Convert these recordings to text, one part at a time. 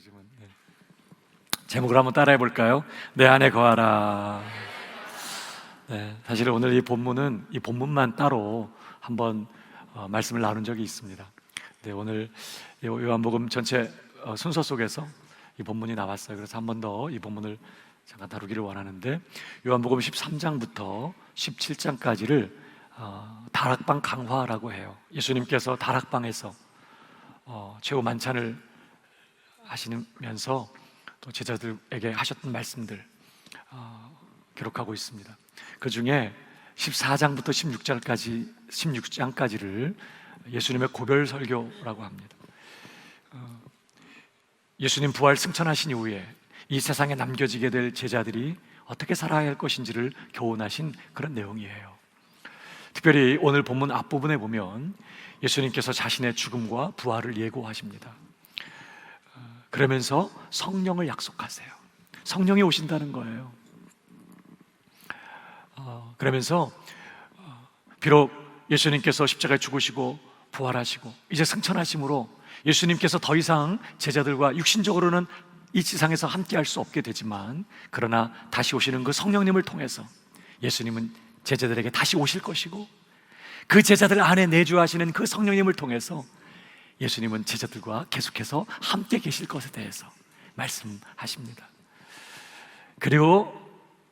요즘은. 네. 제목을 한번 따라해 볼까요? 내 안에 거하라. 네, 사실 오늘 이 본문만 따로 한번 말씀을 나눈 적이 있습니다. 네, 오늘 요한복음 전체 순서 속에서 이 본문이 나왔어요. 그래서 한 번 더 이 본문을 잠깐 다루기를 원하는데, 요한복음 13장부터 17장까지를 다락방 강화라고 해요. 예수님께서 다락방에서 최후 만찬을 하시면서 또 제자들에게 하셨던 말씀들 기록하고 있습니다. 그 중에 14장부터 16장까지를 예수님의 고별 설교라고 합니다. 예수님 부활 승천하신 이후에 이 세상에 남겨지게 될 제자들이 어떻게 살아야 할 것인지를 교훈하신 그런 내용이에요. 특별히 오늘 본문 앞부분에 보면 예수님께서 자신의 죽음과 부활을 예고하십니다. 그러면서 성령을 약속하세요. 성령이 오신다는 거예요. 그러면서 비록 예수님께서 십자가에 죽으시고 부활하시고 이제 승천하심으로 예수님께서 더 이상 제자들과 육신적으로는 이 지상에서 함께 할 수 없게 되지만, 그러나 다시 오시는 그 성령님을 통해서 예수님은 제자들에게 다시 오실 것이고, 그 제자들 안에 내주하시는 그 성령님을 통해서 예수님은 제자들과 계속해서 함께 계실 것에 대해서 말씀하십니다. 그리고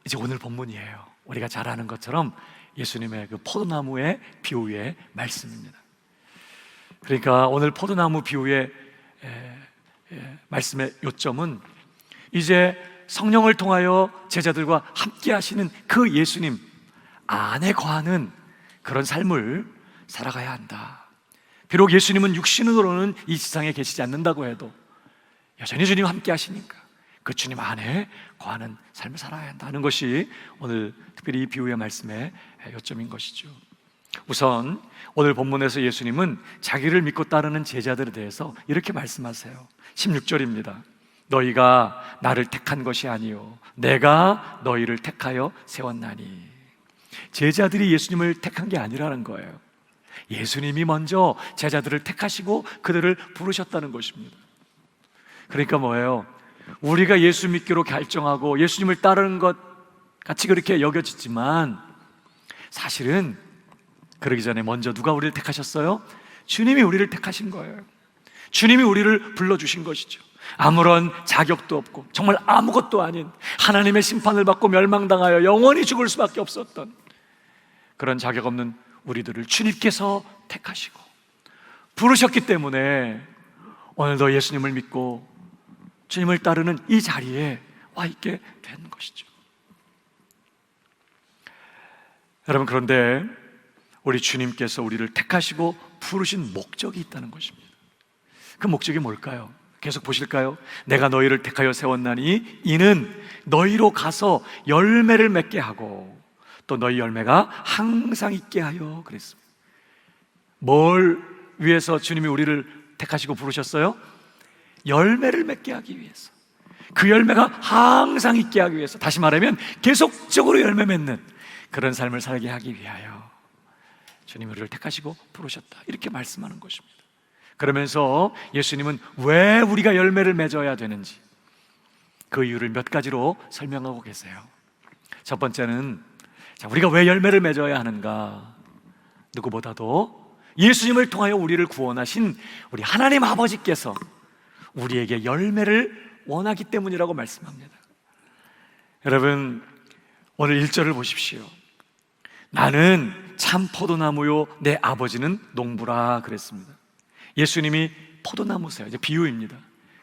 이제 오늘 본문이에요. 우리가 잘 아는 것처럼 예수님의 그 포도나무의 비유의 말씀입니다. 그러니까 오늘 포도나무 비유의 말씀의 요점은 이제 성령을 통하여 제자들과 함께 하시는 그 예수님 안에 거하는 그런 삶을 살아가야 한다. 비록 예수님은 육신으로는 이 세상에 계시지 않는다고 해도 여전히 주님과 함께 하시니까 그 주님 안에 거하는 삶을 살아야 한다는 것이 오늘 특별히 이 비유의 말씀의 요점인 것이죠. 우선 오늘 본문에서 예수님은 자기를 믿고 따르는 제자들에 대해서 이렇게 말씀하세요. 16절입니다. 너희가 나를 택한 것이 아니요 내가 너희를 택하여 세웠나니. 제자들이 예수님을 택한 게 아니라는 거예요. 예수님이 먼저 제자들을 택하시고 그들을 부르셨다는 것입니다. 그러니까 뭐예요? 우리가 예수 믿기로 결정하고 예수님을 따르는 것 같이 그렇게 여겨지지만, 사실은 그러기 전에 먼저 누가 우리를 택하셨어요? 주님이 우리를 택하신 거예요. 주님이 우리를 불러주신 것이죠. 아무런 자격도 없고 정말 아무것도 아닌, 하나님의 심판을 받고 멸망당하여 영원히 죽을 수밖에 없었던 그런 자격 없는 우리들을 주님께서 택하시고 부르셨기 때문에 오늘도 예수님을 믿고 주님을 따르는 이 자리에 와 있게 된 것이죠. 여러분, 그런데 우리 주님께서 우리를 택하시고 부르신 목적이 있다는 것입니다. 그 목적이 뭘까요? 계속 보실까요? 내가 너희를 택하여 세웠나니 이는 너희로 가서 열매를 맺게 하고 또 너희 열매가 항상 있게 하여 그랬습니다. 뭘 위해서 주님이 우리를 택하시고 부르셨어요? 열매를 맺게 하기 위해서, 그 열매가 항상 있게 하기 위해서, 다시 말하면 계속적으로 열매 맺는 그런 삶을 살게 하기 위하여 주님이 우리를 택하시고 부르셨다, 이렇게 말씀하는 것입니다. 그러면서 예수님은 왜 우리가 열매를 맺어야 되는지 그 이유를 몇 가지로 설명하고 계세요. 첫 번째는 우리가 왜 열매를 맺어야 하는가? 누구보다도 예수님을 통하여 우리를 구원하신 우리 하나님 아버지께서 우리에게 열매를 원하기 때문이라고 말씀합니다. 여러분, 오늘 1절을 보십시오. 나는 참 포도나무요 내 아버지는 농부라 그랬습니다. 예수님이 포도나무세요. 이제 비유입니다.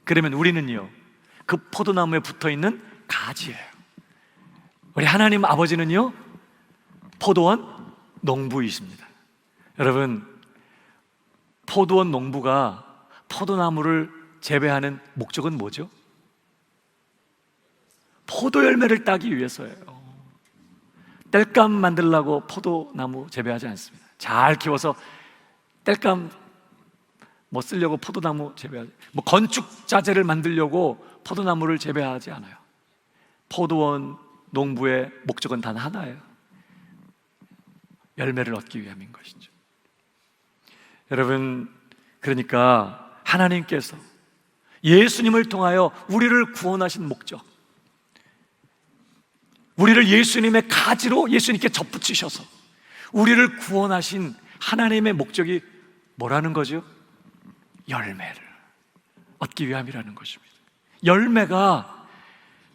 그러면 우리는요, 그 포도나무에 붙어있는 가지예요. 우리 하나님 아버지는요, 포도원 농부이십니다. 여러분, 포도원 농부가 포도나무를 재배하는 목적은 뭐죠? 포도 열매를 따기 위해서예요. 땔감 만들려고 포도나무 재배하지 않습니다. 잘 키워서 땔감 쓰려고 포도나무 재배하지, 건축 자재를 만들려고 포도나무를 재배하지 않아요. 포도원 농부의 목적은 단 하나예요. 열매를 얻기 위함인 것이죠. 여러분, 그러니까 하나님께서 예수님을 통하여 우리를 구원하신 목적, 우리를 예수님의 가지로 예수님께 접붙이셔서 우리를 구원하신 하나님의 목적이 뭐라는 거죠? 열매를 얻기 위함이라는 것입니다. 열매가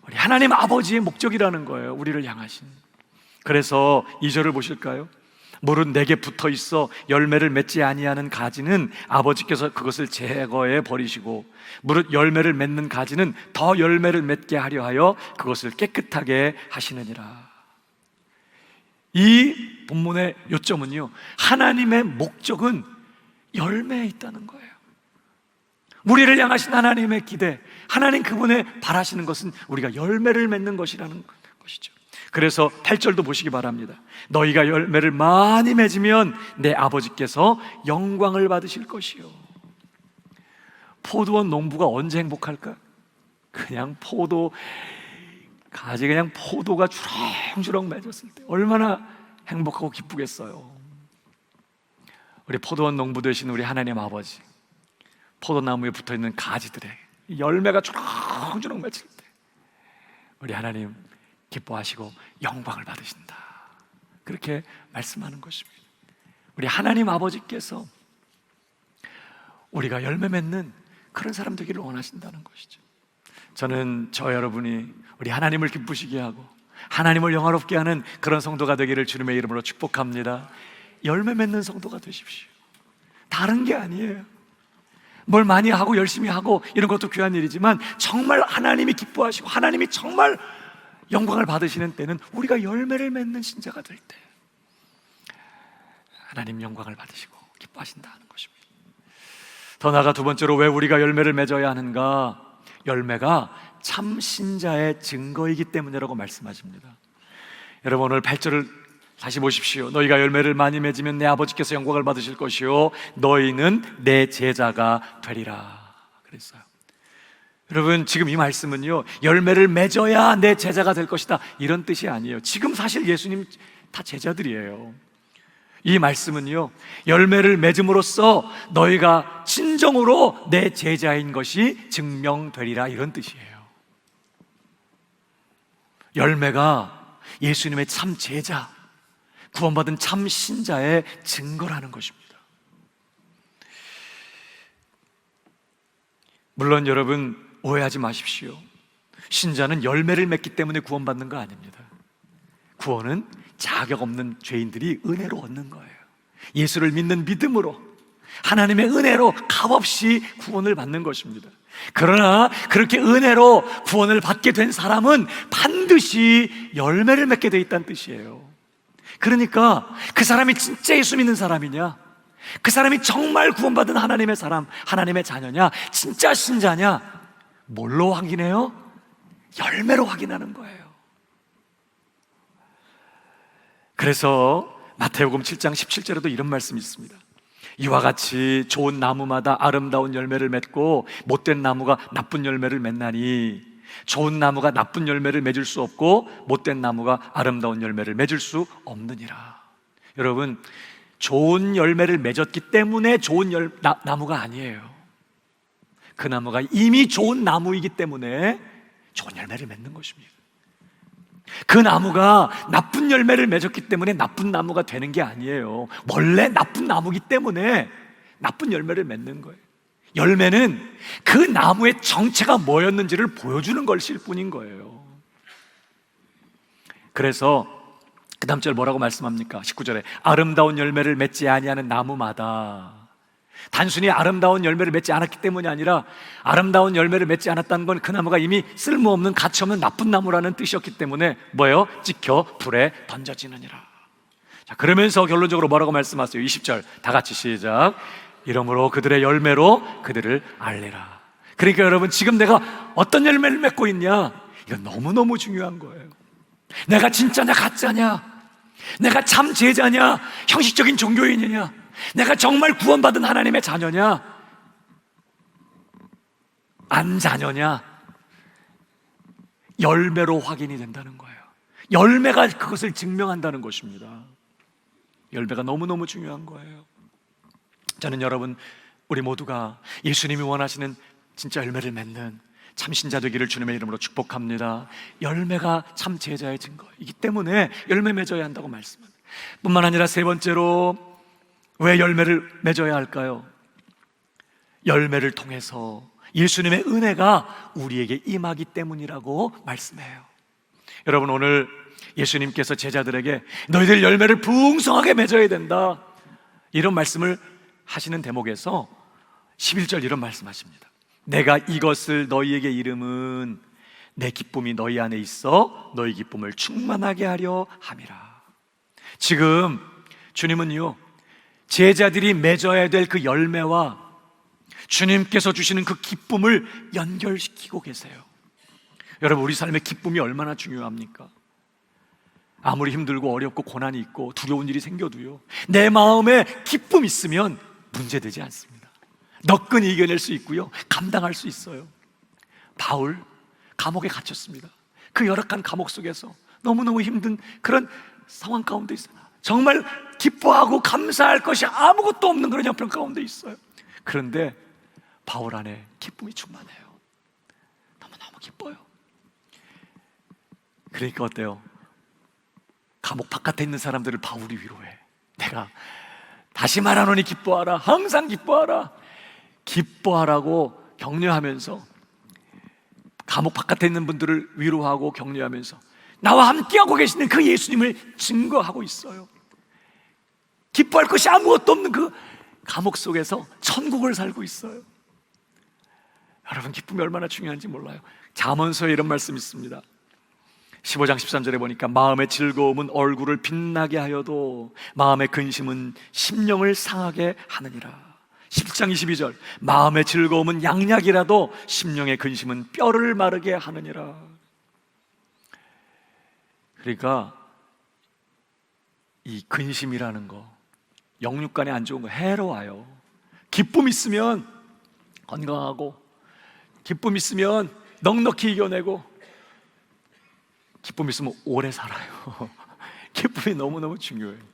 우리 하나님 아버지의 목적이라는 거예요. 우리를 향하신. 그래서 2절을 보실까요? 무릇 내게 붙어 있어 열매를 맺지 아니하는 가지는 아버지께서 그것을 제거해 버리시고 무릇 열매를 맺는 가지는 더 열매를 맺게 하려 하여 그것을 깨끗하게 하시느니라. 이 본문의 요점은요, 하나님의 목적은 열매에 있다는 거예요. 우리를 향하신 하나님의 기대, 하나님 그분의 바라시는 것은 우리가 열매를 맺는 것이라는 것이죠. 그래서 8절도 보시기 바랍니다. 너희가 열매를 많이 맺으면 내 아버지께서 영광을 받으실 것이요. 포도원 농부가 언제 행복할까? 그냥 포도 가지, 그냥 포도가 주렁주렁 맺었을 때 얼마나 행복하고 기쁘겠어요. 우리 포도원 농부 되신 우리 하나님 아버지, 포도나무에 붙어있는 가지들의 열매가 주렁주렁 맺힐 때 우리 하나님 기뻐하시고 영광을 받으신다, 그렇게 말씀하는 것입니다. 우리 하나님 아버지께서 우리가 열매 맺는 그런 사람 되기를 원하신다는 것이죠. 저는 저 여러분이 우리 하나님을 기쁘시게 하고 하나님을 영화롭게 하는 그런 성도가 되기를 주님의 이름으로 축복합니다. 열매 맺는 성도가 되십시오. 다른 게 아니에요. 뭘 많이 하고 열심히 하고 이런 것도 귀한 일이지만 정말 하나님이 기뻐하시고 하나님이 정말 영광을 받으시는 때는 우리가 열매를 맺는 신자가 될 때 하나님 영광을 받으시고 기뻐하신다는 것입니다. 더 나아가 두 번째로 왜 우리가 열매를 맺어야 하는가? 열매가 참 신자의 증거이기 때문이라고 말씀하십니다. 여러분, 오늘 8절을 다시 보십시오. 너희가 열매를 많이 맺으면 내 아버지께서 영광을 받으실 것이요 너희는 내 제자가 되리라 그랬어요. 여러분, 지금 이 말씀은요, 열매를 맺어야 내 제자가 될 것이다 이런 뜻이 아니에요. 지금 사실 예수님 다 제자들이에요. 이 말씀은요, 열매를 맺음으로써 너희가 진정으로 내 제자인 것이 증명되리라 이런 뜻이에요. 열매가 예수님의 참 제자, 구원받은 참 신자의 증거라는 것입니다. 물론 여러분, 오해하지 마십시오. 신자는 열매를 맺기 때문에 구원받는 거 아닙니다. 구원은 자격 없는 죄인들이 은혜로 얻는 거예요. 예수를 믿는 믿음으로, 하나님의 은혜로 값없이 구원을 받는 것입니다. 그러나 그렇게 은혜로 구원을 받게 된 사람은 반드시 열매를 맺게 돼 있다는 뜻이에요. 그러니까 그 사람이 진짜 예수 믿는 사람이냐, 그 사람이 정말 구원받은 하나님의 사람, 하나님의 자녀냐, 진짜 신자냐, 뭘로 확인해요? 열매로 확인하는 거예요. 그래서 마태복음 7장 17절에도 이런 말씀이 있습니다. 이와 같이 좋은 나무마다 아름다운 열매를 맺고 못된 나무가 나쁜 열매를 맺나니 좋은 나무가 나쁜 열매를 맺을 수 없고 못된 나무가 아름다운 열매를 맺을 수 없느니라. 여러분, 좋은 열매를 맺었기 때문에 좋은 나무가 아니에요. 그 나무가 이미 좋은 나무이기 때문에 좋은 열매를 맺는 것입니다. 그 나무가 나쁜 열매를 맺었기 때문에 나쁜 나무가 되는 게 아니에요. 원래 나쁜 나무기 때문에 나쁜 열매를 맺는 거예요. 열매는 그 나무의 정체가 뭐였는지를 보여주는 것일 뿐인 거예요. 그래서 그 다음 절 뭐라고 말씀합니까? 19절에 아름다운 열매를 맺지 아니하는 나무마다, 단순히 아름다운 열매를 맺지 않았기 때문이 아니라 아름다운 열매를 맺지 않았다는 건 그 나무가 이미 쓸모없는 가치없는 나쁜 나무라는 뜻이었기 때문에 뭐예요? 찍혀 불에 던져지느니라. 자, 그러면서 결론적으로 뭐라고 말씀하세요? 20절 다 같이 시작. 이러므로 그들의 열매로 그들을 알리라. 그러니까 여러분, 지금 내가 어떤 열매를 맺고 있냐, 이건 너무너무 중요한 거예요. 내가 진짜냐 가짜냐, 내가 참 제자냐 형식적인 종교인이냐, 내가 정말 구원받은 하나님의 자녀냐 안 자녀냐, 열매로 확인이 된다는 거예요. 열매가 그것을 증명한다는 것입니다. 열매가 너무너무 중요한 거예요. 저는 여러분, 우리 모두가 예수님이 원하시는 진짜 열매를 맺는 참 신자 되기를 주님의 이름으로 축복합니다. 열매가 참 제자의 증거이기 때문에 열매 맺어야 한다고 말씀합니다. 뿐만 아니라 세 번째로 왜 열매를 맺어야 할까요? 열매를 통해서 예수님의 은혜가 우리에게 임하기 때문이라고 말씀해요. 여러분, 오늘 예수님께서 제자들에게 너희들 열매를 풍성하게 맺어야 된다, 이런 말씀을 하시는 대목에서 11절 이런 말씀하십니다. 내가 이것을 너희에게 이름은 내 기쁨이 너희 안에 있어 너희 기쁨을 충만하게 하려 함이라. 지금 주님은요, 제자들이 맺어야 될 그 열매와 주님께서 주시는 그 기쁨을 연결시키고 계세요. 여러분, 우리 삶의 기쁨이 얼마나 중요합니까? 아무리 힘들고 어렵고 고난이 있고 두려운 일이 생겨도요, 내 마음에 기쁨이 있으면 문제되지 않습니다. 너끈히 이겨낼 수 있고요, 감당할 수 있어요. 바울, 감옥에 갇혔습니다. 그 열악한 감옥 속에서 너무너무 힘든 그런 상황 가운데 있어요. 정말 기뻐하고 감사할 것이 아무것도 없는 그런 형편 가운데 있어요. 그런데 바울 안에 기쁨이 충만해요. 너무너무 기뻐요. 그러니까 어때요? 감옥 바깥에 있는 사람들을 바울이 위로해. 내가 다시 말하노니 기뻐하라, 항상 기뻐하라, 기뻐하라고 격려하면서 감옥 바깥에 있는 분들을 위로하고 격려하면서 나와 함께하고 계시는 그 예수님을 증거하고 있어요. 기뻐할 것이 아무것도 없는 그 감옥 속에서 천국을 살고 있어요. 여러분, 기쁨이 얼마나 중요한지 몰라요. 잠언서에 이런 말씀이 있습니다. 15장 13절에 보니까 마음의 즐거움은 얼굴을 빛나게 하여도 마음의 근심은 심령을 상하게 하느니라. 17장 22절 마음의 즐거움은 양약이라도 심령의 근심은 뼈를 마르게 하느니라. 그러니까 이 근심이라는 거, 영육간에 안 좋은 거 해로워요. 기쁨 있으면 건강하고, 기쁨 있으면 넉넉히 이겨내고, 기쁨 있으면 오래 살아요. 기쁨이 너무너무 중요해요.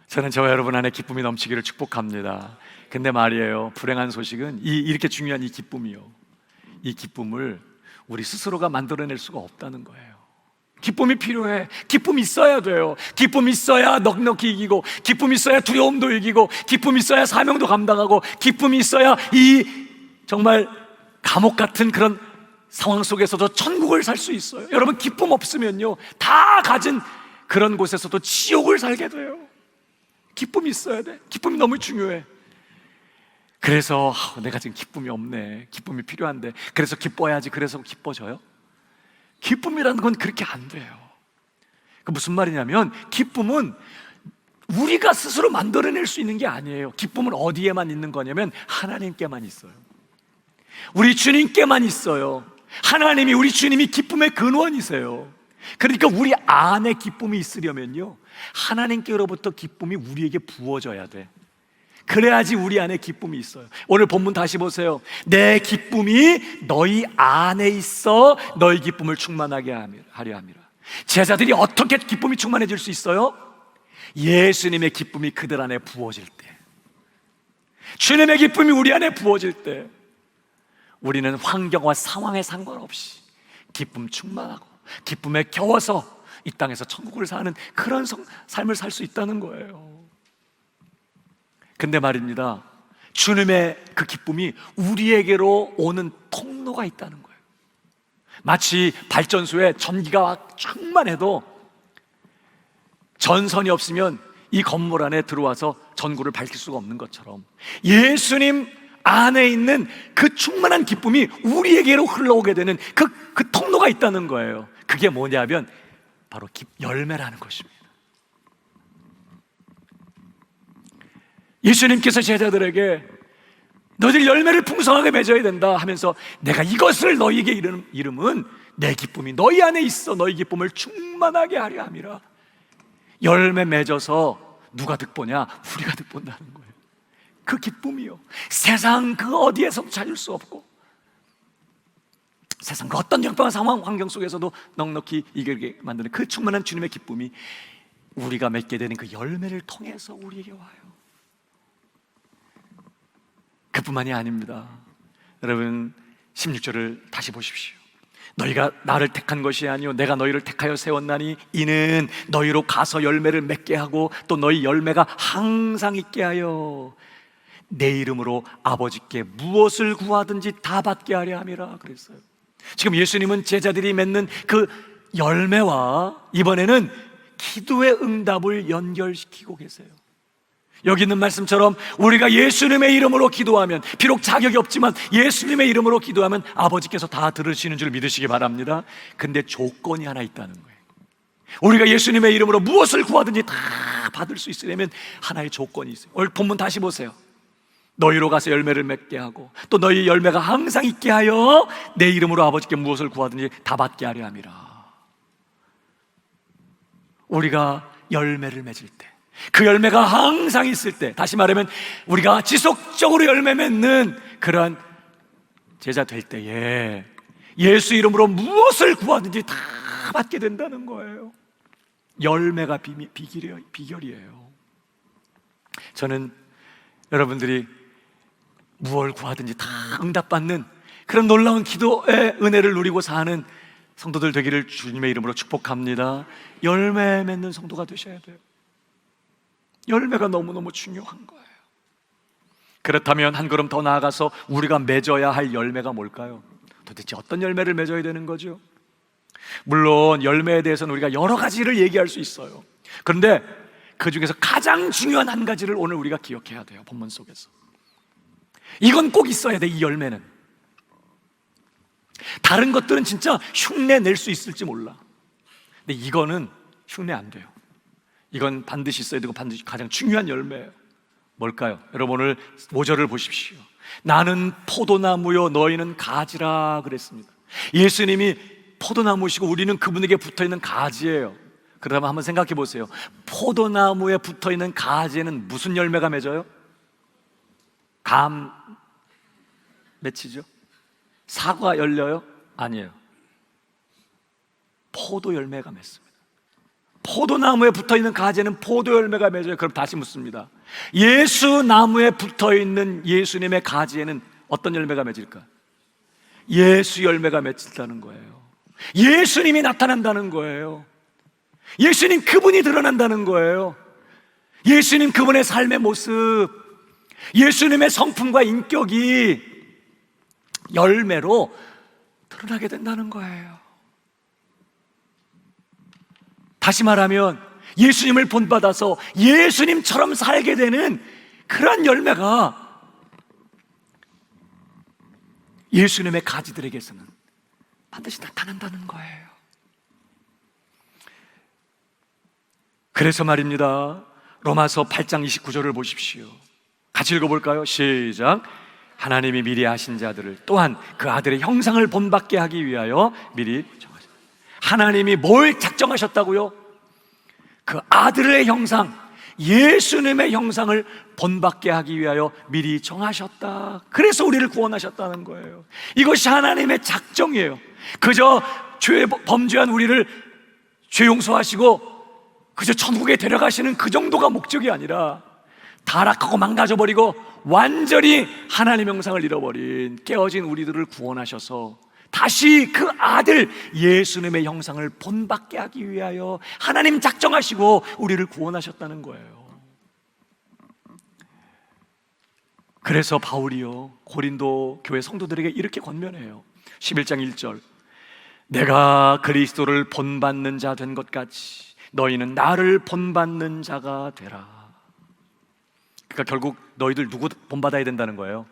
저는 저와 여러분 안에 기쁨이 넘치기를 축복합니다. 근데 말이에요, 불행한 소식은 이렇게 중요한 이 기쁨이요, 이 기쁨을 우리 스스로가 만들어낼 수가 없다는 거예요. 기쁨이 필요해. 기쁨이 있어야 돼요. 기쁨이 있어야 넉넉히 이기고, 기쁨이 있어야 두려움도 이기고, 기쁨이 있어야 사명도 감당하고, 기쁨이 있어야 이 정말 감옥 같은 그런 상황 속에서도 천국을 살 수 있어요. 여러분, 기쁨 없으면요, 다 가진 그런 곳에서도 지옥을 살게 돼요. 기쁨이 있어야 돼. 기쁨이 너무 중요해. 그래서 내가 지금 기쁨이 없네, 기쁨이 필요한데, 그래서 기뻐야지, 그래서 기뻐져요? 기쁨이라는 건 그렇게 안 돼요. 그 무슨 말이냐면, 기쁨은 우리가 스스로 만들어낼 수 있는 게 아니에요. 기쁨은 어디에만 있는 거냐면 하나님께만 있어요. 우리 주님께만 있어요. 하나님이, 우리 주님이 기쁨의 근원이세요. 그러니까 우리 안에 기쁨이 있으려면요, 하나님께로부터 기쁨이 우리에게 부어져야 돼. 그래야지 우리 안에 기쁨이 있어요. 오늘 본문 다시 보세요. 내 기쁨이 너희 안에 있어 너희 기쁨을 충만하게 하려 함이라. 제자들이 어떻게 기쁨이 충만해질 수 있어요? 예수님의 기쁨이 그들 안에 부어질 때, 주님의 기쁨이 우리 안에 부어질 때, 우리는 환경과 상황에 상관없이 기쁨 충만하고 기쁨에 겨워서 이 땅에서 천국을 사는 그런 삶을 살 수 있다는 거예요. 근데 말입니다, 주님의 그 기쁨이 우리에게로 오는 통로가 있다는 거예요. 마치 발전소에 전기가 충만해도 전선이 없으면 이 건물 안에 들어와서 전구를 밝힐 수가 없는 것처럼, 예수님 안에 있는 그 충만한 기쁨이 우리에게로 흘러오게 되는 그 통로가 있다는 거예요. 그게 뭐냐면 바로 열매라는 것입니다. 예수님께서 제자들에게 너희들 열매를 풍성하게 맺어야 된다 하면서, 내가 이것을 너희에게 이름은 내 기쁨이 너희 안에 있어 너희 기쁨을 충만하게 하려 함이라. 열매 맺어서 누가 득보냐? 우리가 득본다는 거예요. 그 기쁨이요, 세상 그 어디에서도 찾을 수 없고, 세상 그 어떤 역병한 상황 환경 속에서도 넉넉히 이기게 만드는 그 충만한 주님의 기쁨이 우리가 맺게 되는 그 열매를 통해서 우리에게 와요. 그뿐만이 아닙니다. 여러분 16절을 다시 보십시오. 너희가 나를 택한 것이 아니요 내가 너희를 택하여 세웠나니 이는 너희로 가서 열매를 맺게 하고 또 너희 열매가 항상 있게 하여 내 이름으로 아버지께 무엇을 구하든지 다 받게 하려 함이라 그랬어요. 지금 예수님은 제자들이 맺는 그 열매와 이번에는 기도의 응답을 연결시키고 계세요. 여기 있는 말씀처럼 우리가 예수님의 이름으로 기도하면, 비록 자격이 없지만 예수님의 이름으로 기도하면 아버지께서 다 들으시는 줄 믿으시기 바랍니다. 근데 조건이 하나 있다는 거예요. 우리가 예수님의 이름으로 무엇을 구하든지 다 받을 수 있으려면 하나의 조건이 있어요. 오늘 본문 다시 보세요. 너희로 가서 열매를 맺게 하고 또 너희 열매가 항상 있게 하여 내 이름으로 아버지께 무엇을 구하든지 다 받게 하려 함이라. 우리가 열매를 맺을 때, 그 열매가 항상 있을 때, 다시 말하면 우리가 지속적으로 열매 맺는 그런 제자 될 때에 예수 이름으로 무엇을 구하든지 다 받게 된다는 거예요. 열매가 비결이에요. 저는 여러분들이 무엇을 구하든지 다 응답받는 그런 놀라운 기도의 은혜를 누리고 사는 성도들 되기를 주님의 이름으로 축복합니다. 열매 맺는 성도가 되셔야 돼요. 열매가 너무너무 중요한 거예요. 그렇다면 한 걸음 더 나아가서 우리가 맺어야 할 열매가 뭘까요? 도대체 어떤 열매를 맺어야 되는 거죠? 물론 열매에 대해서는 우리가 여러 가지를 얘기할 수 있어요. 그런데 그 중에서 가장 중요한 한 가지를 오늘 우리가 기억해야 돼요. 본문 속에서 이건 꼭 있어야 돼. 이 열매는. 다른 것들은 진짜 흉내 낼 수 있을지 몰라. 근데 이거는 흉내 안 돼요. 이건 반드시 있어야 되고 반드시 가장 중요한 열매예요. 뭘까요? 여러분 오늘 5절을 보십시오. 나는 포도나무요 너희는 가지라 그랬습니다. 예수님이 포도나무시고 우리는 그분에게 붙어있는 가지예요. 그러면 한번 생각해 보세요. 포도나무에 붙어있는 가지에는 무슨 열매가 맺어요? 감 맺히죠? 사과 열려요? 아니에요. 포도 열매가 맺습니다. 포도나무에 붙어있는 가지는 포도 열매가 맺어요. 그럼 다시 묻습니다. 예수 나무에 붙어있는 예수님의 가지에는 어떤 열매가 맺을까? 예수 열매가 맺힌다는 거예요. 예수님이 나타난다는 거예요. 예수님 그분이 드러난다는 거예요. 예수님 그분의 삶의 모습, 예수님의 성품과 인격이 열매로 드러나게 된다는 거예요. 다시 말하면 예수님을 본받아서 예수님처럼 살게 되는 그런 열매가 예수님의 가지들에게서는 반드시 나타난다는 거예요. 그래서 말입니다. 로마서 8장 29절을 보십시오. 같이 읽어볼까요? 시작. 하나님이 미리 아신 자들을 또한 그 아들의 형상을 본받게 하기 위하여 미리 정하셨다. 하나님이 뭘 작정하셨다고요? 그 아들의 형상, 예수님의 형상을 본받게 하기 위하여 미리 정하셨다. 그래서 우리를 구원하셨다는 거예요. 이것이 하나님의 작정이에요. 그저 죄 범죄한 우리를 죄 용서하시고 그저 천국에 데려가시는 그 정도가 목적이 아니라 타락하고 망가져버리고 완전히 하나님의 형상을 잃어버린 깨어진 우리들을 구원하셔서 다시 그 아들 예수님의 형상을 본받게 하기 위하여 하나님 작정하시고 우리를 구원하셨다는 거예요. 그래서 바울이요 고린도 교회 성도들에게 이렇게 권면해요. 11장 1절 내가 그리스도를 본받는 자 된 것 같이 너희는 나를 본받는 자가 되라. 그러니까 결국 너희들 누구 본받아야 된다는 거예요?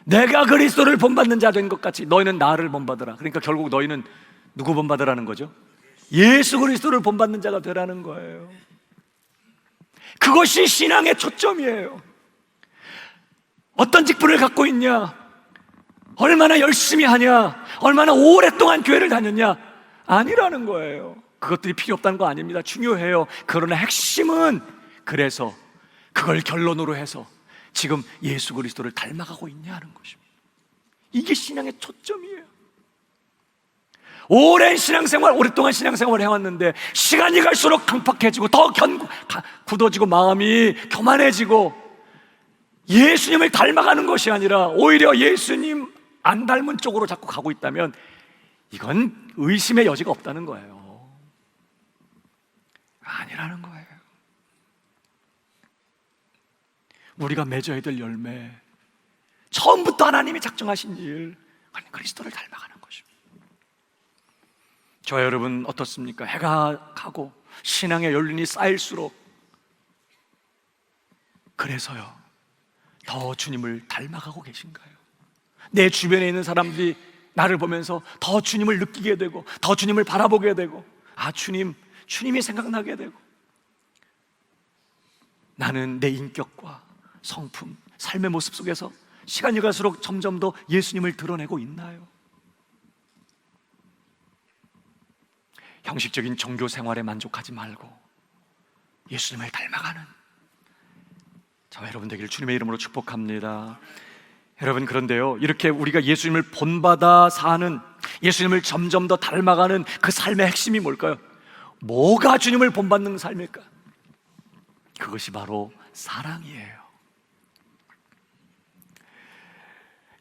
내가 그리스도를 본받는 자 된 것 같이 너희는 나를 본받으라. 그러니까 결국 너희는 누구 본받으라는 거죠? 예수 그리스도를 본받는 자가 되라는 거예요. 그것이 신앙의 초점이에요. 어떤 직분을 갖고 있냐, 얼마나 열심히 하냐, 얼마나 오랫동안 교회를 다녔냐 아니라는 거예요. 그것들이 필요 없다는 거 아닙니다. 중요해요. 그러나 핵심은 그래서 그걸 결론으로 해서 지금 예수 그리스도를 닮아가고 있냐는 것입니다. 이게 신앙의 초점이에요. 오랜 신앙생활, 오랫동안 신앙생활을 해왔는데 시간이 갈수록 강팍해지고 더 굳어지고 마음이 교만해지고 예수님을 닮아가는 것이 아니라 오히려 예수님 안 닮은 쪽으로 자꾸 가고 있다면 이건 의심의 여지가 없다는 거예요. 아니라는 거예요. 우리가 맺어야 될 열매, 처음부터 하나님이 작정하신 일, 아니 그리스도를 닮아가는 것입니다. 저와 여러분 어떻습니까? 해가 가고 신앙의 연륜이 쌓일수록 그래서요 더 주님을 닮아가고 계신가요? 내 주변에 있는 사람들이 나를 보면서 더 주님을 느끼게 되고 더 주님을 바라보게 되고 아 주님이 생각나게 되고 나는 내 인격과 성품, 삶의 모습 속에서 시간이 갈수록 점점 더 예수님을 드러내고 있나요? 형식적인 종교 생활에 만족하지 말고 예수님을 닮아가는 저와 여러분 되기를 주님의 이름으로 축복합니다. 여러분 그런데요 이렇게 우리가 예수님을 본받아 사는, 예수님을 점점 더 닮아가는 그 삶의 핵심이 뭘까요? 뭐가 주님을 본받는 삶일까? 그것이 바로 사랑이에요.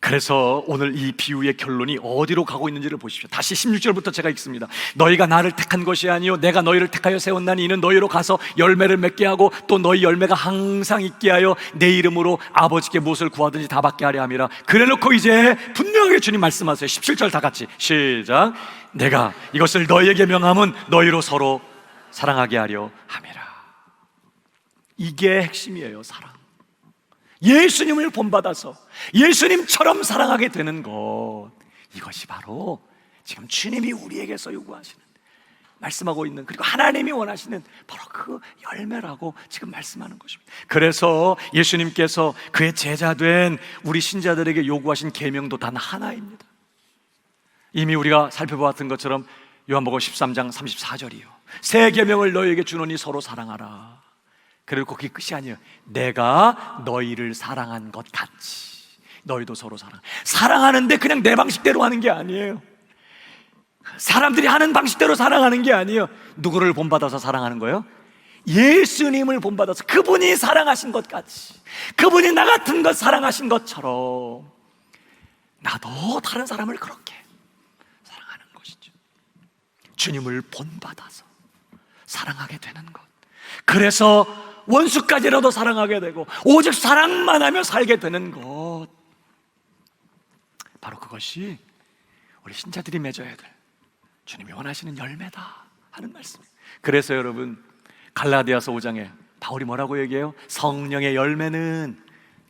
그래서 오늘 이 비유의 결론이 어디로 가고 있는지를 보십시오. 다시 16절부터 제가 읽습니다. 너희가 나를 택한 것이 아니요 내가 너희를 택하여 세웠나니 이는 너희로 가서 열매를 맺게 하고 또 너희 열매가 항상 있게 하여 내 이름으로 아버지께 무엇을 구하든지 다 받게 하려 함이라. 그래놓고 이제 분명하게 주님 말씀하세요. 17절 다 같이 시작. 내가 이것을 너희에게 명함은 너희로 서로 사랑하게 하려 함이라. 이게 핵심이에요. 사랑. 예수님을 본받아서 예수님처럼 사랑하게 되는 것, 이것이 바로 지금 주님이 우리에게서 요구하시는, 말씀하고 있는, 그리고 하나님이 원하시는 바로 그 열매라고 지금 말씀하는 것입니다. 그래서 예수님께서 그의 제자된 우리 신자들에게 요구하신 계명도 단 하나입니다. 이미 우리가 살펴보았던 것처럼 요한복음 13장 34절이요 새 계명을 너희에게 주노니 서로 사랑하라. 그리고 그게 끝이 아니에요. 내가 너희를 사랑한 것 같이 너희도 서로 사랑하는데 그냥 내 방식대로 하는 게 아니에요. 사람들이 하는 방식대로 사랑하는 게 아니에요. 누구를 본받아서 사랑하는 거예요? 예수님을 본받아서 그분이 사랑하신 것 같이, 그분이 나 같은 것 사랑하신 것처럼 나도 다른 사람을 그렇게 사랑하는 것이죠. 주님을 본받아서 사랑하게 되는 것. 그래서 원수까지라도 사랑하게 되고 오직 사랑만 하며 살게 되는 것, 바로 그것이 우리 신자들이 맺어야 될 주님이 원하시는 열매다 하는 말씀이에요. 그래서 여러분 갈라디아서 5장에 바울이 뭐라고 얘기해요? 성령의 열매는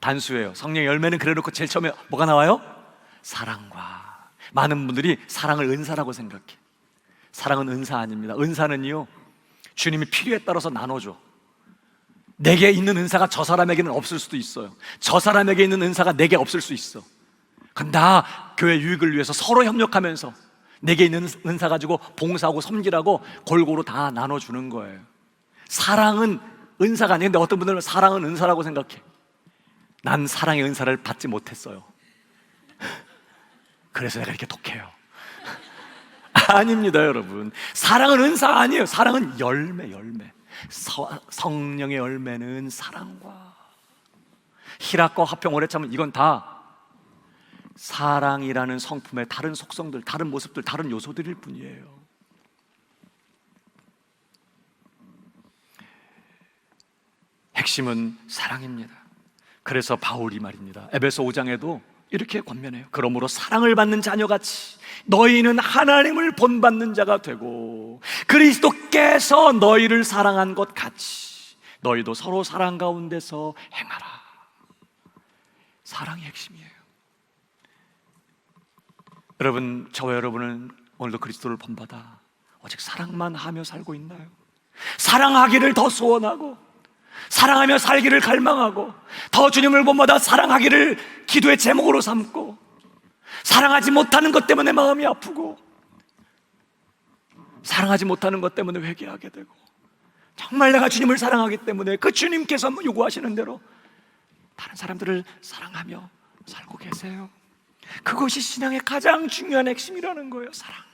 단수예요. 성령의 열매는 그래놓고 제일 처음에 뭐가 나와요? 사랑과. 많은 분들이 사랑을 은사라고 생각해. 사랑은 은사 아닙니다. 은사는요 주님이 필요에 따라서 나눠줘. 내게 있는 은사가 저 사람에게는 없을 수도 있어요. 저 사람에게 있는 은사가 내게 없을 수 있어. 그럼 다 교회 유익을 위해서 서로 협력하면서 내게 있는 은사 가지고 봉사하고 섬기라고 골고루 다 나눠주는 거예요. 사랑은 은사가 아닌데 어떤 분들은 사랑은 은사라고 생각해. 난 사랑의 은사를 받지 못했어요. 그래서 내가 이렇게 독해요. 아닙니다 여러분. 사랑은 은사 아니에요. 사랑은 열매. 성령의 열매는 사랑과. 희락과 화평 오래 참은, 이건 다 사랑이라는 성품의 다른 속성들, 다른 모습들, 다른 요소들일 뿐이에요. 핵심은 사랑입니다. 그래서 바울이 말입니다, 에베소 5장에도 이렇게 권면해요. 그러므로 사랑을 받는 자녀같이 너희는 하나님을 본받는 자가 되고 그리스도께서 너희를 사랑한 것 같이 너희도 서로 사랑 가운데서 행하라. 사랑이 핵심이에요. 여러분, 저와 여러분은 오늘도 그리스도를 본받아 오직 사랑만 하며 살고 있나요? 사랑하기를 더 소원하고 사랑하며 살기를 갈망하고 더 주님을 본받아 사랑하기를 기도의 제목으로 삼고 사랑하지 못하는 것 때문에 마음이 아프고 사랑하지 못하는 것 때문에 회개하게 되고 정말 내가 주님을 사랑하기 때문에 그 주님께서 요구하시는 대로 다른 사람들을 사랑하며 살고 계세요. 그것이 신앙의 가장 중요한 핵심이라는 거예요. 사랑.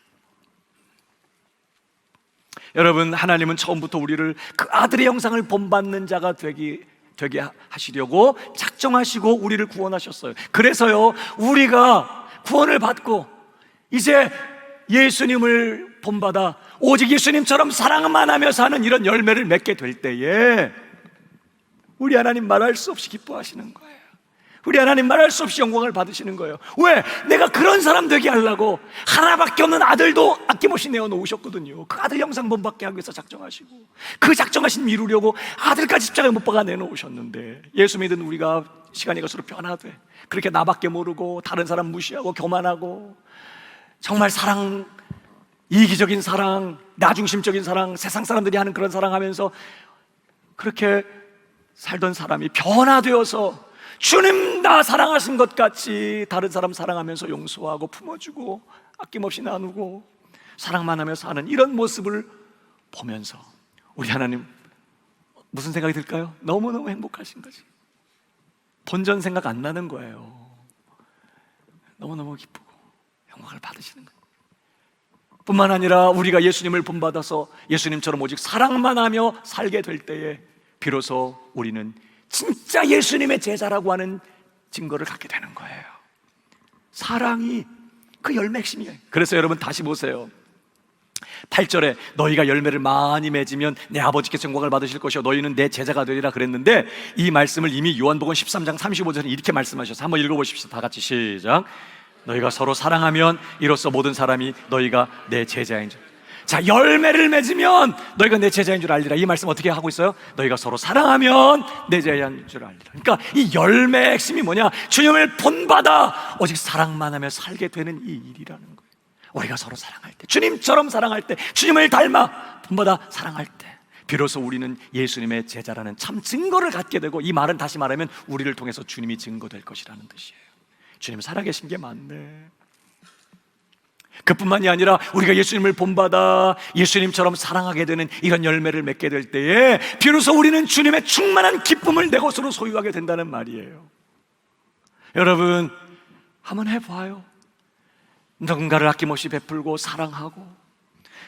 여러분, 하나님은 처음부터 우리를 그 아들의 형상을 본받는 자가 되기 되게 하시려고 작정하시고 우리를 구원하셨어요. 그래서요, 우리가 구원을 받고 이제 예수님을 본받아 오직 예수님처럼 사랑만 하며 사는 이런 열매를 맺게 될 때에 우리 하나님 말할 수 없이 기뻐하시는 거예요. 우리 하나님 말할 수 없이 영광을 받으시는 거예요. 왜? 내가 그런 사람 되게 하려고 하나밖에 없는 아들도 아낌없이 내어놓으셨거든요. 그 아들 형상 본받게 하기 위해서 작정하시고, 그 작정하신 이루려고 아들까지 십자가에 못 박아 내놓으셨는데, 예수 믿은 우리가 시간이 갈수록 변화돼. 그렇게 나밖에 모르고 다른 사람 무시하고 교만하고, 정말 사랑, 이기적인 사랑, 나중심적인 사랑, 세상 사람들이 하는 그런 사랑하면서 그렇게 살던 사람이 변화되어서 주님 나 사랑하신 것 같이 다른 사람 사랑하면서 용서하고 품어주고 아낌없이 나누고 사랑만 하며 사는 이런 모습을 보면서 우리 하나님 무슨 생각이 들까요? 너무너무 행복하신 거지. 본전 생각 안 나는 거예요. 너무너무 기쁘고 영광을 받으시는 거예요. 뿐만 아니라 우리가 예수님을 본받아서 예수님처럼 오직 사랑만 하며 살게 될 때에 비로소 우리는 진짜 예수님의 제자라고 하는 증거를 갖게 되는 거예요. 사랑이 그 열매 핵심이에요. 그래서 여러분 다시 보세요. 8절에 너희가 열매를 많이 맺으면 내 아버지께서 영광을 받으실 것이요 너희는 내 제자가 되리라 그랬는데, 이 말씀을 이미 요한복음 13장 35절에 이렇게 말씀하셔서 한번 읽어보십시오. 다 같이 시작. 너희가 서로 사랑하면 이로써 모든 사람이 너희가 내 제자인 줄. 자, 열매를 맺으면 너희가 내 제자인 줄 알리라. 이 말씀 어떻게 하고 있어요? 너희가 서로 사랑하면 내 제자인 줄 알리라. 그러니까 이 열매의 핵심이 뭐냐? 주님을 본받아 오직 사랑만 하며 살게 되는 이 일이라는 거예요. 우리가 서로 사랑할 때, 주님처럼 사랑할 때, 주님을 닮아 본받아 사랑할 때 비로소 우리는 예수님의 제자라는 참 증거를 갖게 되고, 이 말은 다시 말하면 우리를 통해서 주님이 증거될 것이라는 뜻이에요. 주님 살아계신 게 맞네. 그뿐만이 아니라 우리가 예수님을 본받아 예수님처럼 사랑하게 되는 이런 열매를 맺게 될 때에 비로소 우리는 주님의 충만한 기쁨을 내 것으로 소유하게 된다는 말이에요. 여러분 한번 해봐요. 누군가를 아낌없이 베풀고 사랑하고,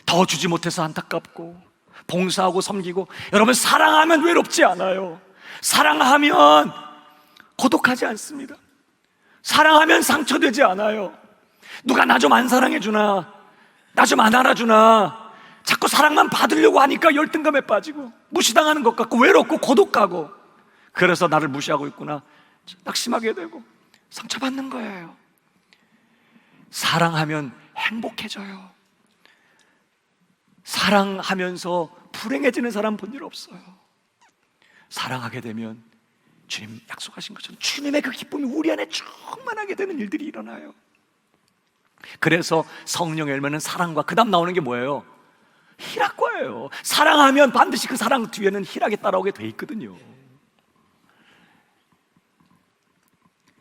더 주지 못해서 안타깝고 봉사하고 섬기고, 여러분 사랑하면 외롭지 않아요. 사랑하면 고독하지 않습니다. 사랑하면 상처되지 않아요. 누가 나 좀 안 사랑해주나, 나 좀 안 알아주나, 자꾸 사랑만 받으려고 하니까 열등감에 빠지고 무시당하는 것 같고 외롭고 고독하고, 그래서 나를 무시하고 있구나 낙심하게 되고 상처받는 거예요. 사랑하면 행복해져요. 사랑하면서 불행해지는 사람 본 일 없어요. 사랑하게 되면 주님 약속하신 것처럼 주님의 그 기쁨이 우리 안에 충만하게 되는 일들이 일어나요. 그래서 성령 열매는 사랑과, 그 다음 나오는 게 뭐예요? 희락과예요. 사랑하면 반드시 그 사랑 뒤에는 희락이 따라오게 돼 있거든요.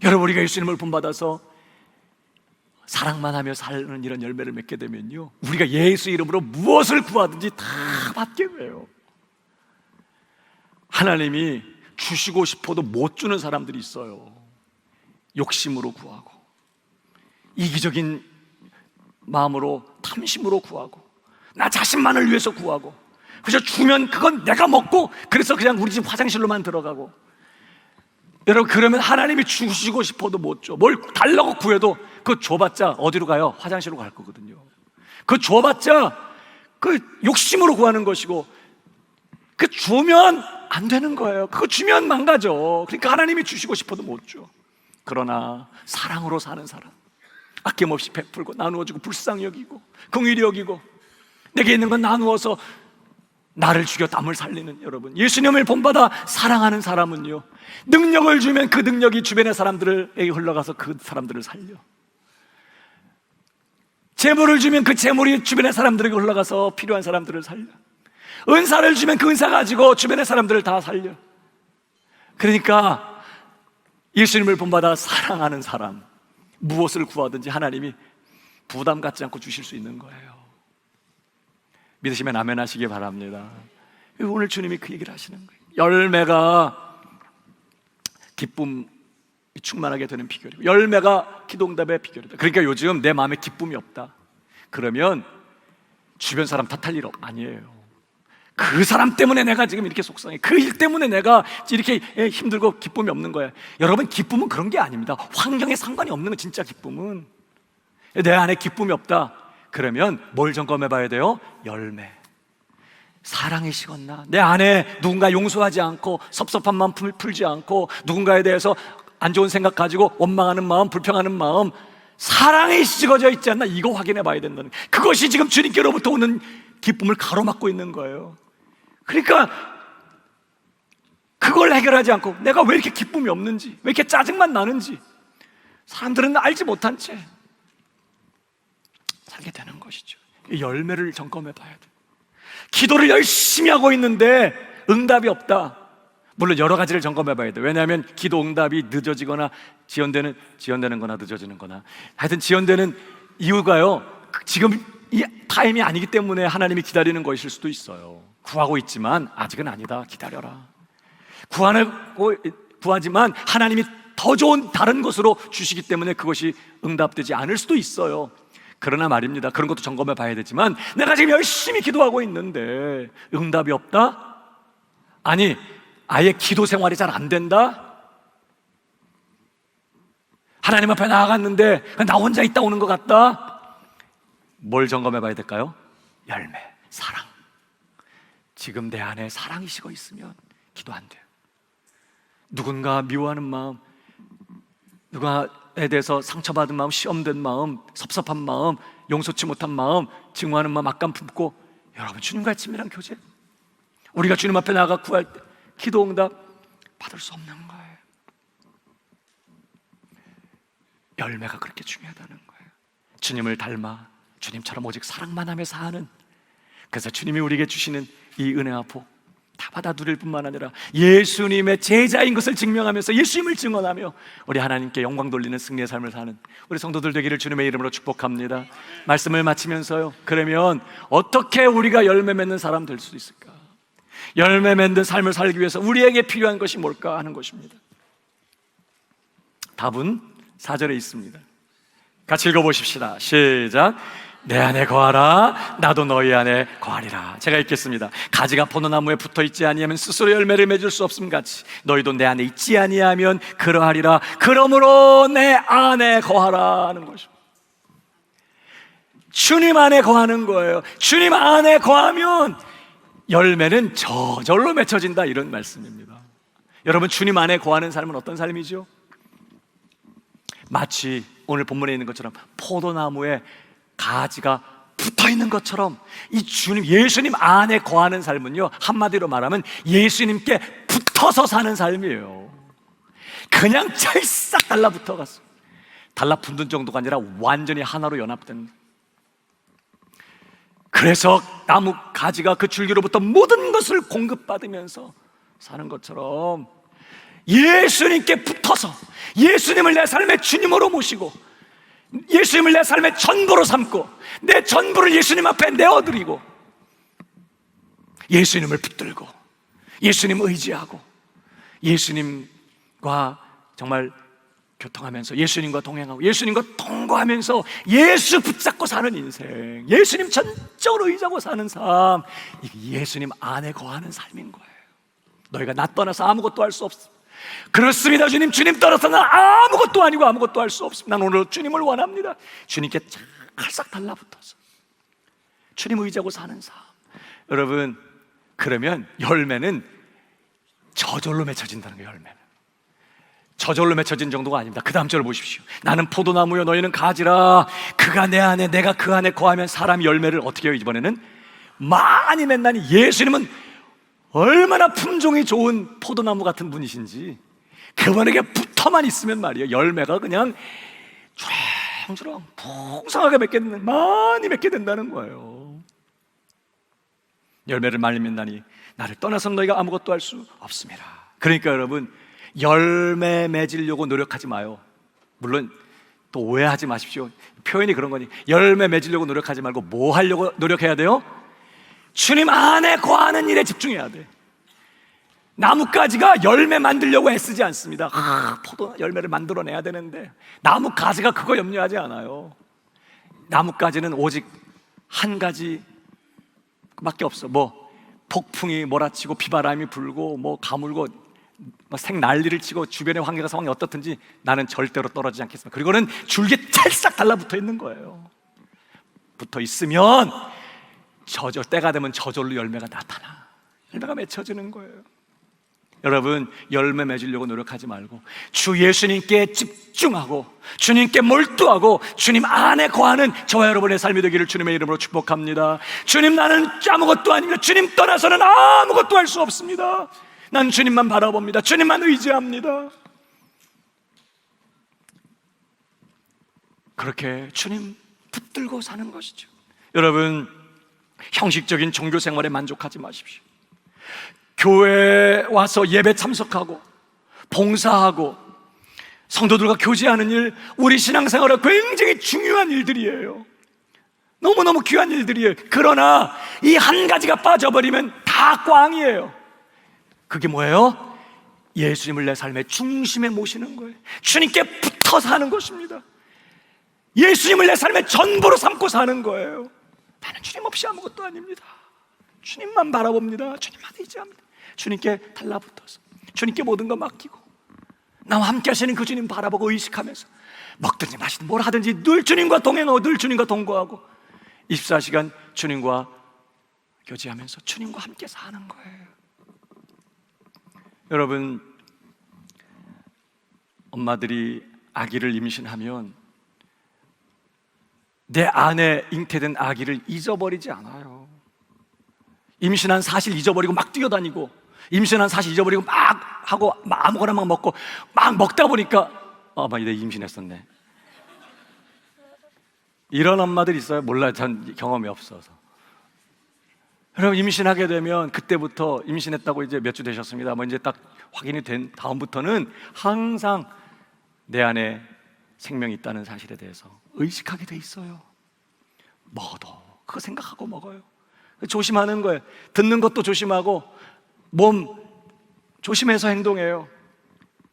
여러분 우리가 예수님을 본받아서 사랑만 하며 사는 이런 열매를 맺게 되면요, 우리가 예수 이름으로 무엇을 구하든지 다 받게 돼요. 하나님이 주시고 싶어도 못 주는 사람들이 있어요. 욕심으로 구하고, 이기적인 마음으로, 탐심으로 구하고, 나 자신만을 위해서 구하고, 그래서 주면 그건 내가 먹고, 그래서 그냥 우리 집 화장실로만 들어가고. 여러분 그러면 하나님이 주시고 싶어도 못 줘. 뭘 달라고 구해도 그 줘봤자 어디로 가요? 화장실로 갈 거거든요. 그 줘봤자 그 욕심으로 구하는 것이고, 그 주면 안 되는 거예요. 그거 주면 망가져. 그러니까 하나님이 주시고 싶어도 못 줘. 그러나 사랑으로 사는 사람, 아낌없이 베풀고 나누어주고 불쌍히 여기고 긍휼히 여기고 내게 있는 건 나누어서 나를 죽여 땀을 살리는, 여러분 예수님을 본받아 사랑하는 사람은요, 능력을 주면 그 능력이 주변의 사람들에게 흘러가서 그 사람들을 살려. 재물을 주면 그 재물이 주변의 사람들에게 흘러가서 필요한 사람들을 살려. 은사를 주면 그 은사 가지고 주변의 사람들을 다 살려. 그러니까 예수님을 본받아 사랑하는 사람, 무엇을 구하든지 하나님이 부담 갖지 않고 주실 수 있는 거예요. 믿으시면 아멘 하시기 바랍니다. 오늘 주님이 그 얘기를 하시는 거예요. 열매가 기쁨이 충만하게 되는 비결이고, 열매가 기도응답의 비결이다. 그러니까 요즘 내 마음에 기쁨이 없다 그러면 주변 사람 탓할 일 아니에요. 그 사람 때문에 내가 지금 이렇게 속상해. 그 일 때문에 내가 이렇게 힘들고 기쁨이 없는 거야. 여러분, 기쁨은 그런 게 아닙니다. 환경에 상관이 없는 거, 진짜 기쁨은. 내 안에 기쁨이 없다 그러면 뭘 점검해 봐야 돼요? 열매. 사랑이 식었나? 내 안에 누군가 용서하지 않고 섭섭한 마음 풀지 않고 누군가에 대해서 안 좋은 생각 가지고 원망하는 마음, 불평하는 마음, 사랑이 식어져 있지 않나? 이거 확인해 봐야 된다는, 그것이 지금 주님께로부터 오는 기쁨을 가로막고 있는 거예요. 그러니까 그걸 해결하지 않고 내가 왜 이렇게 기쁨이 없는지, 왜 이렇게 짜증만 나는지 사람들은 알지 못한 채 살게 되는 것이죠. 열매를 점검해 봐야 돼. 기도를 열심히 하고 있는데 응답이 없다. 물론 여러 가지를 점검해 봐야 돼. 왜냐하면 기도 응답이 늦어지거나 지연되는 거나 늦어지는 거나, 하여튼 지연되는 이유가요, 지금 이 타임이 아니기 때문에 하나님이 기다리는 것일 수도 있어요. 구하고 있지만 아직은 아니다, 기다려라. 구하지만 하나님이 더 좋은 다른 것으로 주시기 때문에 그것이 응답되지 않을 수도 있어요. 그러나 말입니다, 그런 것도 점검해 봐야 되지만 내가 지금 열심히 기도하고 있는데 응답이 없다? 아니, 아예 기도 생활이 잘 안 된다? 하나님 앞에 나아갔는데 나 혼자 있다 오는 것 같다? 뭘 점검해 봐야 될까요? 열매, 사랑. 지금 내 안에 사랑이 식어 있으면 기도 안 돼요. 누군가 미워하는 마음, 누군가에 대해서 상처받은 마음, 시험된 마음, 섭섭한 마음, 용서치 못한 마음, 증오하는 마음, 악감 품고, 여러분, 주님과의 친밀한 교제, 우리가 주님 앞에 나아가 구할 때 기도 응답 받을 수 없는 거예요. 열매가 그렇게 중요하다는 거예요. 주님을 닮아 주님처럼 오직 사랑만 하며 사는, 그래서 주님이 우리에게 주시는 이 은혜와 복 다 받아 누릴 뿐만 아니라 예수님의 제자인 것을 증명하면서 예수님을 증언하며 우리 하나님께 영광 돌리는 승리의 삶을 사는 우리 성도들 되기를 주님의 이름으로 축복합니다. 말씀을 마치면서요, 그러면 어떻게 우리가 열매 맺는 사람 될 수 있을까? 열매 맺는 삶을 살기 위해서 우리에게 필요한 것이 뭘까 하는 것입니다. 답은 4절에 있습니다. 같이 읽어보십시다. 시작. 내 안에 거하라, 나도 너희 안에 거하리라. 제가 읽겠습니다. 가지가 포도나무에 붙어있지 아니하면 스스로 열매를 맺을 수 없음 같이 너희도 내 안에 있지 아니하면 그러하리라. 그러므로 내 안에 거하라 하는 것입니다. 주님 안에 거하는 거예요. 주님 안에 거하면 열매는 저절로 맺혀진다, 이런 말씀입니다. 여러분, 주님 안에 거하는 삶은 어떤 삶이죠? 마치 오늘 본문에 있는 것처럼 포도나무에 가지가 붙어있는 것처럼 이 주님, 예수님 안에 거하는 삶은요, 한마디로 말하면 예수님께 붙어서 사는 삶이에요. 그냥 찰싹 달라붙어갔어. 달라붙는 정도가 아니라 완전히 하나로 연합된. 그래서 나무 가지가 그 줄기로부터 모든 것을 공급받으면서 사는 것처럼 예수님께 붙어서 예수님을 내 삶의 주님으로 모시고 예수님을 내 삶의 전부로 삼고 내 전부를 예수님 앞에 내어드리고 예수님을 붙들고 예수님 의지하고 예수님과 정말 교통하면서 예수님과 동행하고 예수님과 동거하면서 예수 붙잡고 사는 인생, 예수님 전적으로 의지하고 사는 삶, 이게 예수님 안에 거하는 삶인 거예요. 너희가 나 떠나서 아무것도 할 수 없어. 그렇습니다, 주님. 주님 떠나서는 아무것도 아니고 아무것도 할 수 없습니다. 난 오늘 주님을 원합니다. 주님께 찰싹 달라붙어서 주님 의지하고 사는 삶. 여러분, 그러면 열매는 저절로 맺혀진다는 거예요. 열매는 저절로 맺혀진 정도가 아닙니다. 그 다음 절을 보십시오. 나는 포도나무요 너희는 가지라. 그가 내 안에 내가 그 안에 거하면 사람이 열매를 어떻게 해요? 이번에는 많이 맺나니. 예수님은 얼마나 품종이 좋은 포도나무 같은 분이신지 그분에게 붙어만 있으면 말이에요, 열매가 그냥 주렁주렁 풍성하게 많이 맺게 된다는 거예요. 열매를 많이 맺나니 나를 떠나서는 너희가 아무것도 할 수 없습니다. 그러니까 여러분, 열매 맺으려고 노력하지 마요. 물론 또 오해하지 마십시오. 표현이 그런 거니. 열매 맺으려고 노력하지 말고 뭐 하려고 노력해야 돼요? 주님 안에 거하는 일에 집중해야 돼. 나뭇가지가 열매 만들려고 애쓰지 않습니다. 포도 열매를 만들어내야 되는데 나뭇가지가 그거 염려하지 않아요. 나뭇가지는 오직 한 가지 밖에 없어. 폭풍이 몰아치고 비바람이 불고 뭐 가물고 생 난리를 치고 주변의 환경 상황이 어떻든지 나는 절대로 떨어지지 않겠습니다. 그리고는 줄기에 찰싹 달라붙어 있는 거예요. 붙어 있으면 때가 되면 저절로 열매가 나타나. 열매가 맺혀지는 거예요. 여러분, 열매 맺으려고 노력하지 말고 주 예수님께 집중하고 주님께 몰두하고 주님 안에 거하는 저와 여러분의 삶이 되기를 주님의 이름으로 축복합니다. 주님, 나는 아무것도 아닙니다. 주님 떠나서는 아무것도 할 수 없습니다. 난 주님만 바라봅니다. 주님만 의지합니다. 그렇게 주님 붙들고 사는 것이죠. 여러분, 형식적인 종교 생활에 만족하지 마십시오. 교회에 와서 예배 참석하고 봉사하고 성도들과 교제하는 일, 우리 신앙생활에 굉장히 중요한 일들이에요. 너무너무 귀한 일들이에요. 그러나 이 한 가지가 빠져버리면 다 꽝이에요. 그게 뭐예요? 예수님을 내 삶의 중심에 모시는 거예요. 주님께 붙어 사는 것입니다. 예수님을 내 삶의 전부로 삼고 사는 거예요. 나는 주님 없이 아무것도 아닙니다. 주님만 바라봅니다. 주님만 의지합니다. 주님께 달라붙어서 주님께 모든 거 맡기고 나와 함께 하시는 그 주님 바라보고 의식하면서 먹든지 마시든 뭘 하든지 늘 주님과 동행하고 늘 주님과 동거하고 24시간 주님과 교제하면서 주님과 함께 사는 거예요. 여러분, 엄마들이 아기를 임신하면 내 안에 잉태된 아기를 잊어버리지 않아요. 임신한 사실 잊어버리고 막 뛰어다니고, 임신한 사실 잊어버리고 막 하고 막 아무거나 막 먹고 막 먹다 보니까 막 내가 임신했었네. 이런 엄마들 있어요? 몰라요. 전 경험이 없어서. 여러분, 임신하게 되면 그때부터 임신했다고 이제 몇 주 되셨습니다. 뭐 이제 딱 확인이 된 다음부터는 항상 내 안에 생명이 있다는 사실에 대해서 의식하게 돼 있어요. 먹어도 그거 생각하고 먹어요. 조심하는 거예요. 듣는 것도 조심하고 몸 조심해서 행동해요.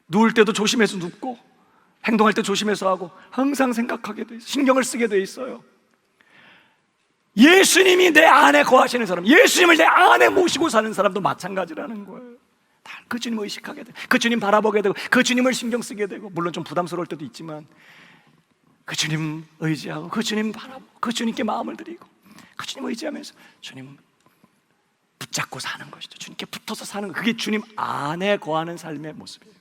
누울 때도 조심해서 눕고 행동할 때 조심해서 하고 항상 생각하게 돼 있어요. 신경을 쓰게 돼 있어요. 예수님이 내 안에 거하시는 사람, 예수님을 내 안에 모시고 사는 사람도 마찬가지라는 거예요. 그 주님을 의식하게 되고 그 주님 바라보게 되고 그 주님을 신경 쓰게 되고, 물론 좀 부담스러울 때도 있지만 그 주님 의지하고 그 주님 바라보고 그 주님께 마음을 드리고 그 주님 의지하면서 주님 붙잡고 사는 것이죠. 주님께 붙어서 사는 것, 그게 주님 안에 거하는 삶의 모습이에요.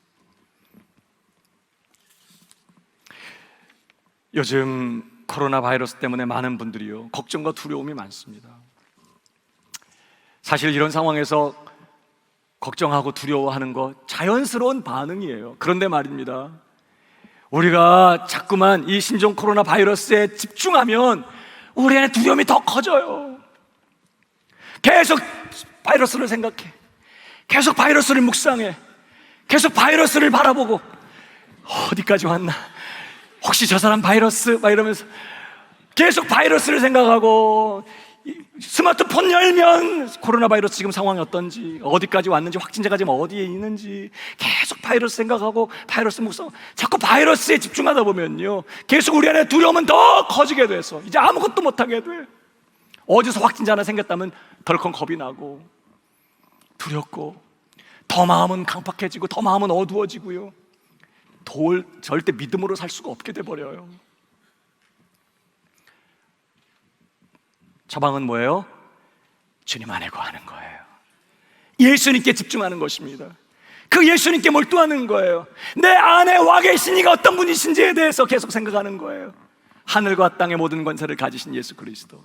요즘 코로나 바이러스 때문에 많은 분들이요, 걱정과 두려움이 많습니다. 사실 이런 상황에서 걱정하고 두려워하는 거 자연스러운 반응이에요. 그런데 말입니다, 우리가 자꾸만 이 신종 코로나 바이러스에 집중하면 우리 안에 두려움이 더 커져요. 계속 바이러스를 생각해, 계속 바이러스를 묵상해, 계속 바이러스를 바라보고 어디까지 왔나, 혹시 저 사람 바이러스 막 이러면서 계속 바이러스를 생각하고, 스마트폰 열면 코로나 바이러스 지금 상황이 어떤지, 어디까지 왔는지, 확진자가 지금 어디에 있는지 계속 바이러스 생각하고 바이러스 묵상, 자꾸 바이러스에 집중하다 보면요 계속 우리 안에 두려움은 더 커지게 돼서 이제 아무것도 못하게 돼. 어디서 확진자 하나 생겼다면 덜컹 겁이 나고 두렵고 더 마음은 강팍해지고 더 마음은 어두워지고요, 절대 믿음으로 살 수가 없게 돼버려요. 처방은 뭐예요? 주님 안에 거하는 거예요. 예수님께 집중하는 것입니다. 그 예수님께 몰두하는 거예요. 내 안에 와 계신 이가 어떤 분이신지에 대해서 계속 생각하는 거예요. 하늘과 땅의 모든 권세를 가지신 예수 그리스도,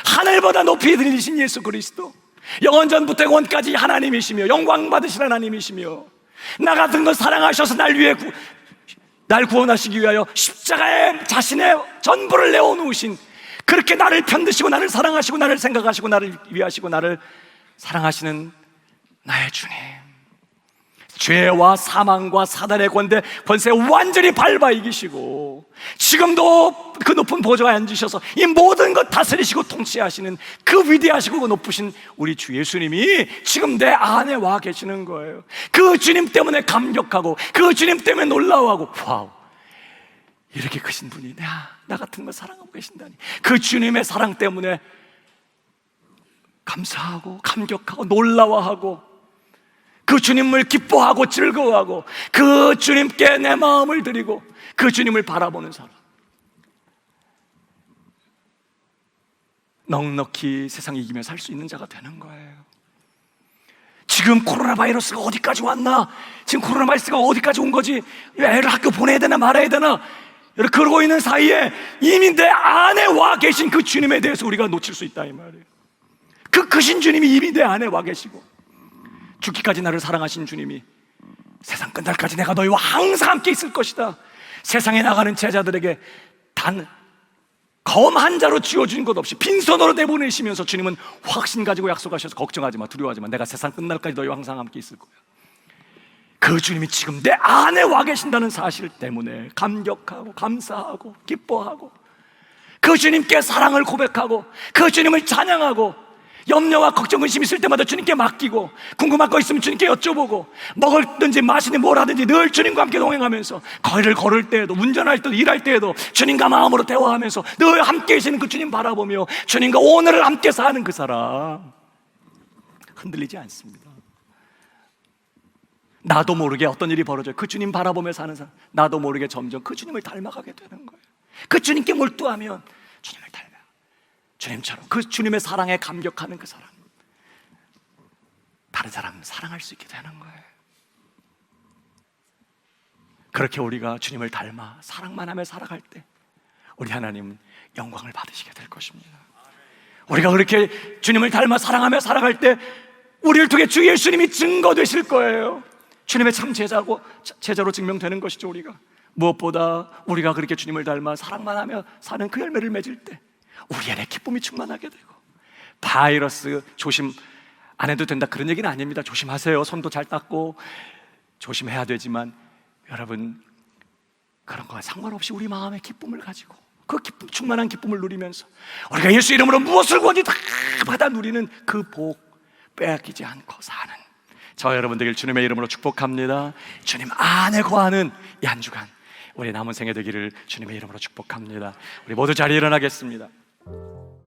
하늘보다 높이 들리신 예수 그리스도, 영원전부터 영원까지 하나님이시며 영광 받으신 하나님이시며 나 같은 걸 사랑하셔서 날 구원하시기 위하여 십자가에 자신의 전부를 내어놓으신, 그렇게 나를 편드시고 나를 사랑하시고 나를 생각하시고 나를 위하시고 나를 사랑하시는 나의 주님, 죄와 사망과 사단의 권세 완전히 밟아 이기시고 지금도 그 높은 보좌에 앉으셔서 이 모든 것 다스리시고 통치하시는 그 위대하시고 그 높으신 우리 주 예수님이 지금 내 안에 와 계시는 거예요. 그 주님 때문에 감격하고 그 주님 때문에 놀라워하고, 와우, 이렇게 크신 분이 나 같은 걸 사랑하고 계신다니, 그 주님의 사랑 때문에 감사하고 감격하고 놀라워하고 그 주님을 기뻐하고 즐거워하고 그 주님께 내 마음을 드리고 그 주님을 바라보는 사람, 넉넉히 세상 이기며 살 수 있는 자가 되는 거예요. 지금 코로나 바이러스가 어디까지 왔나? 지금 코로나 바이러스가 어디까지 온 거지? 애를 학교 보내야 되나 말아야 되나? 그러고 있는 사이에 이미 내 안에 와 계신 그 주님에 대해서 우리가 놓칠 수 있다 이 말이에요. 그 크신 주님이 이미 내 안에 와 계시고 죽기까지 나를 사랑하신 주님이 세상 끝날까지 내가 너희와 항상 함께 있을 것이다. 세상에 나가는 제자들에게 단 검 한 자로 쥐어준 것 없이 빈손으로 내보내시면서 주님은 확신 가지고 약속하셔서 걱정하지 마, 두려워하지 마, 내가 세상 끝날까지 너희와 항상 함께 있을 거야. 그 주님이 지금 내 안에 와 계신다는 사실 때문에 감격하고 감사하고 기뻐하고 그 주님께 사랑을 고백하고 그 주님을 찬양하고 염려와 걱정, 근심 있을 때마다 주님께 맡기고 궁금한 거 있으면 주님께 여쭤보고 먹을든지 마시든지 뭘 하든지 늘 주님과 함께 동행하면서 거리를 걸을 때에도 운전할 때도 일할 때에도 주님과 마음으로 대화하면서 늘 함께 계시는 그 주님 바라보며 주님과 오늘을 함께 사는 그 사람 흔들리지 않습니다. 나도 모르게 어떤 일이 벌어져요. 그 주님 바라보며 사는 사람, 나도 모르게 점점 그 주님을 닮아가게 되는 거예요. 그 주님께 몰두하면 주님을 닮아요. 주님처럼 그 주님의 사랑에 감격하는 그 사람, 다른 사람 사랑할 수 있게 되는 거예요. 그렇게 우리가 주님을 닮아 사랑만 하며 살아갈 때 우리 하나님은 영광을 받으시게 될 것입니다. 우리가 그렇게 주님을 닮아 사랑하며 살아갈 때 우리를 통해 주 예수님이 증거되실 거예요. 주님의 참 제자로 증명되는 것이죠. 우리가 무엇보다 우리가 그렇게 주님을 닮아 사랑만 하며 사는 그 열매를 맺을 때 우리 안에 기쁨이 충만하게 되고, 바이러스 조심 안 해도 된다 그런 얘기는 아닙니다. 조심하세요. 손도 잘 닦고 조심해야 되지만 여러분, 그런 거와 상관없이 우리 마음에 기쁨을 가지고 그 기쁨, 충만한 기쁨을 누리면서 우리가 예수 이름으로 무엇을 구하니 다 받아 누리는 그 복 빼앗기지 않고 사는 저와 여러분 되길 주님의 이름으로 축복합니다. 주님 안에 거하는 이 한 주간 우리 남은 생애 되기를 주님의 이름으로 축복합니다. 우리 모두 자리에 일어나겠습니다.